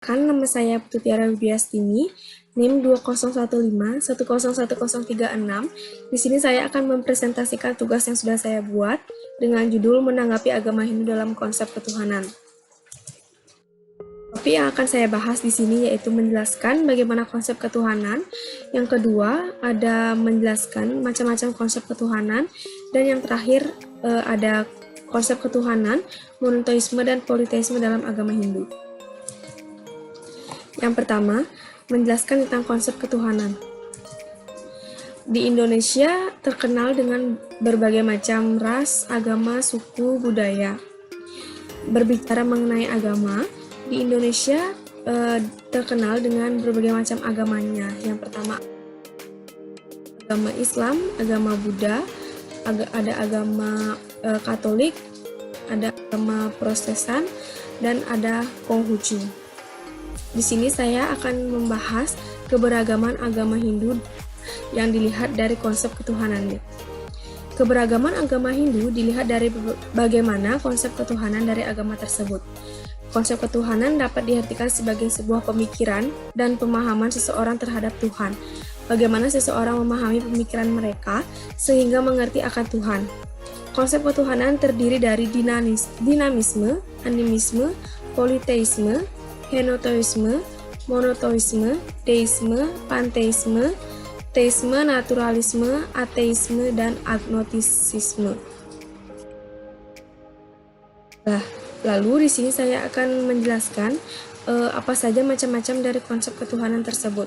Nama saya Putu Tiara Widiastini, NIM 2015101036. Di sini saya akan mempresentasikan tugas yang sudah saya buat dengan judul menanggapi agama Hindu dalam konsep ketuhanan. Topik yang akan saya bahas di sini yaitu menjelaskan bagaimana konsep ketuhanan. Yang kedua, ada menjelaskan macam-macam konsep ketuhanan, dan yang terakhir ada konsep ketuhanan, monoteisme dan politeisme dalam agama Hindu. Yang pertama, menjelaskan tentang konsep ketuhanan. Di Indonesia terkenal dengan berbagai macam ras, agama, suku, budaya. Berbicara mengenai agama, di Indonesia terkenal dengan berbagai macam agamanya. Yang pertama, agama Islam, agama Buddha, ada agama Katolik, ada agama Protestan, dan ada Konghucu. Di sini saya akan membahas keberagaman agama Hindu yang dilihat dari konsep ketuhanannya. Keberagaman agama Hindu dilihat dari bagaimana konsep ketuhanan dari agama tersebut. Konsep ketuhanan dapat diartikan sebagai sebuah pemikiran dan pemahaman seseorang terhadap Tuhan. Bagaimana seseorang memahami pemikiran mereka sehingga mengerti akan Tuhan. Konsep ketuhanan terdiri dari dinamisme, animisme, politeisme, henoteisme, monoteisme, deisme, panteisme, teisme, naturalisme, ateisme, dan agnostisisme. Lalu di sini saya akan menjelaskan apa saja macam-macam dari konsep ketuhanan tersebut.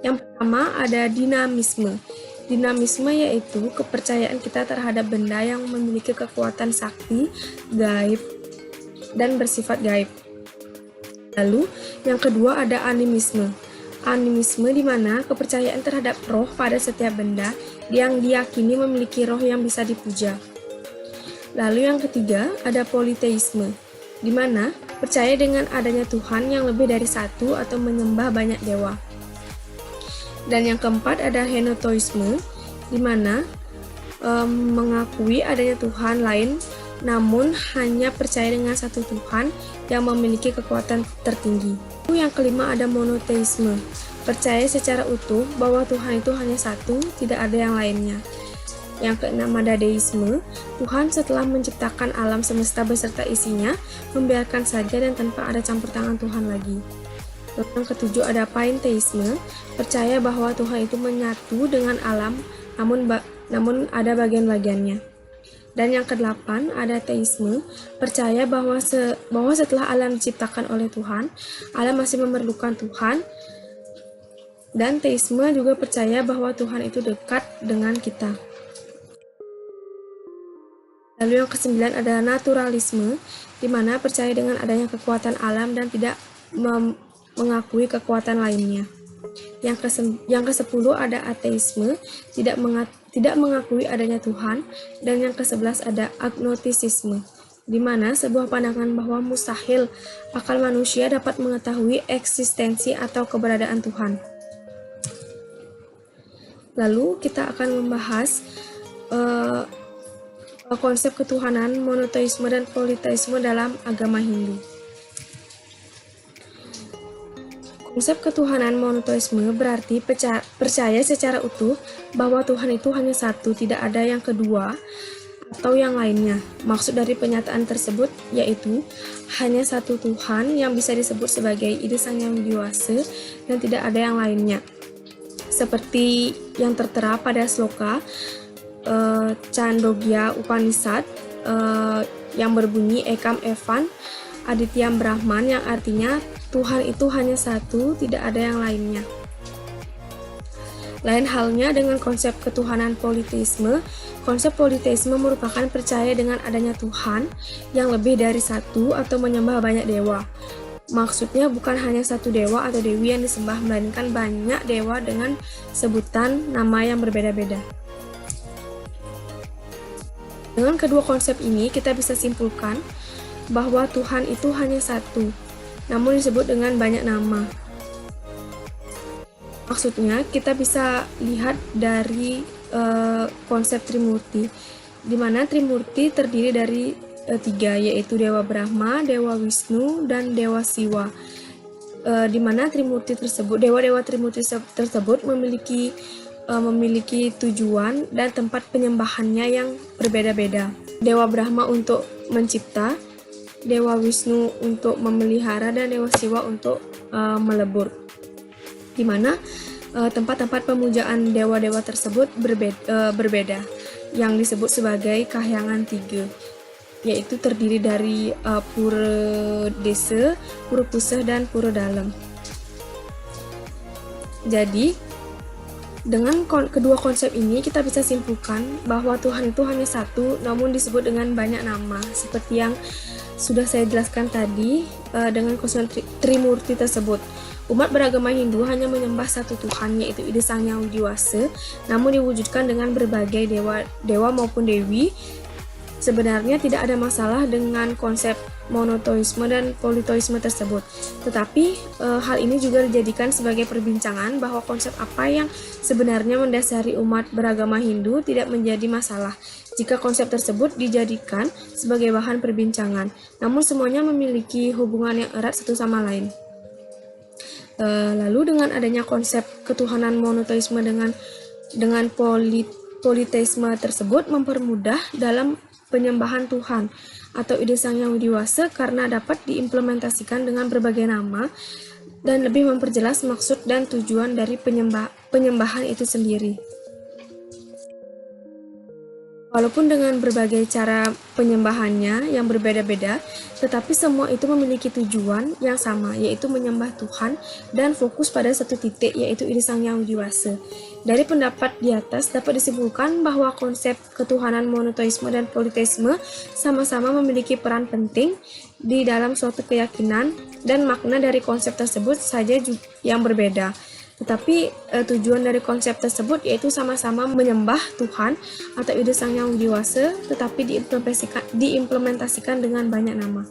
Yang pertama ada dinamisme. Dinamisme yaitu kepercayaan kita terhadap benda yang memiliki kekuatan sakti, gaib, dan bersifat gaib. Lalu yang kedua ada animisme. Animisme di mana kepercayaan terhadap roh pada setiap benda yang diyakini memiliki roh yang bisa dipuja. Lalu yang ketiga ada politeisme, di mana percaya dengan adanya Tuhan yang lebih dari satu atau menyembah banyak dewa. Dan yang keempat ada henoteisme, di mana mengakui adanya Tuhan lain namun hanya percaya dengan satu Tuhan yang memiliki kekuatan tertinggi. Yang kelima ada monoteisme, percaya secara utuh bahwa Tuhan itu hanya satu, tidak ada yang lainnya. Yang keenam ada deisme, Tuhan setelah menciptakan alam semesta beserta isinya, membiarkan saja dan tanpa ada campur tangan Tuhan lagi. Yang ketujuh ada panteisme, percaya bahwa Tuhan itu menyatu dengan alam, namun ada bagian-bagiannya. Dan yang kedelapan ada teisme, percaya bahwa setelah alam diciptakan oleh Tuhan, alam masih memerlukan Tuhan. Dan teisme juga percaya bahwa Tuhan itu dekat dengan kita. Lalu yang kesembilan ada naturalisme, di mana percaya dengan adanya kekuatan alam dan tidak mengakui kekuatan lainnya. Yang ke-10 ada ateisme, tidak mengakui adanya Tuhan. Dan yang ke-11 ada agnostisisme, di mana sebuah pandangan bahwa mustahil akal manusia dapat mengetahui eksistensi atau keberadaan Tuhan. Lalu kita akan membahas konsep ketuhanan, monoteisme, dan politeisme dalam agama Hindu. Konsep ketuhanan monoteisme berarti percaya secara utuh bahwa Tuhan itu hanya satu, tidak ada yang kedua atau yang lainnya. Maksud dari pernyataan tersebut yaitu hanya satu Tuhan yang bisa disebut sebagai Ida Sang Yang Widiwasa dan tidak ada yang lainnya. Seperti yang tertera pada sloka Chandogya Upanishad yang berbunyi Ekam Evan Adityam Brahman, yang artinya Tuhan itu hanya satu, tidak ada yang lainnya. Lain halnya dengan konsep ketuhanan politeisme. Konsep politeisme merupakan percaya dengan adanya Tuhan yang lebih dari satu atau menyembah banyak dewa. Maksudnya bukan hanya satu dewa atau dewi yang disembah, melainkan banyak dewa dengan sebutan nama yang berbeda-beda. Dengan kedua konsep ini kita bisa simpulkan bahwa Tuhan itu hanya satu, namun disebut dengan banyak nama. Maksudnya kita bisa lihat dari konsep Trimurti, di mana Trimurti terdiri dari tiga, yaitu Dewa Brahma, Dewa Wisnu, dan Dewa Siwa. Di mana Trimurti tersebut, dewa-dewa Trimurti tersebut memiliki tujuan dan tempat penyembahannya yang berbeda-beda. Dewa Brahma untuk mencipta, Dewa Wisnu untuk memelihara, dan Dewa Siwa untuk melebur. Di mana tempat-tempat pemujaan dewa-dewa tersebut berbeda, yang disebut sebagai Kahyangan 3, yaitu terdiri dari Pura Desa, Pura Puseh, dan Pura Dalam. Jadi, dengan kedua konsep ini kita bisa simpulkan bahwa Tuhan itu hanya satu, namun disebut dengan banyak nama, seperti yang sudah saya jelaskan tadi dengan konsep Trimurti tersebut. Umat beragama Hindu hanya menyembah satu Tuhan, yaitu Ida Sang Hyang Widiwasa, namun diwujudkan dengan berbagai dewa maupun dewi. Sebenarnya tidak ada masalah dengan konsep monoteisme dan politeisme tersebut. Tetapi hal ini juga dijadikan sebagai perbincangan bahwa konsep apa yang sebenarnya mendasari umat beragama Hindu tidak menjadi masalah jika konsep tersebut dijadikan sebagai bahan perbincangan. Namun semuanya memiliki hubungan yang erat satu sama lain. Lalu dengan adanya konsep ketuhanan monoteisme dengan politeisme tersebut mempermudah dalam penyembahan Tuhan atau Ida Sang Hyang Widiwasa karena dapat diimplementasikan dengan berbagai nama dan lebih memperjelas maksud dan tujuan dari penyembahan itu sendiri. Walaupun dengan berbagai cara penyembahannya yang berbeda-beda, tetapi semua itu memiliki tujuan yang sama, yaitu menyembah Tuhan dan fokus pada satu titik, yaitu Ida Sang Hyang Widiwasa. Dari pendapat di atas dapat disimpulkan bahwa konsep ketuhanan monoteisme dan politeisme sama-sama memiliki peran penting di dalam suatu keyakinan, dan makna dari konsep tersebut saja yang berbeda. Tetapi tujuan dari konsep tersebut yaitu sama-sama menyembah Tuhan atau Ida Sang Hyang Widiwasa, tetapi diimplementasikan dengan banyak nama.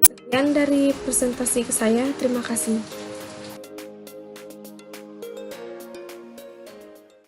Sekian dari presentasi saya, terima kasih.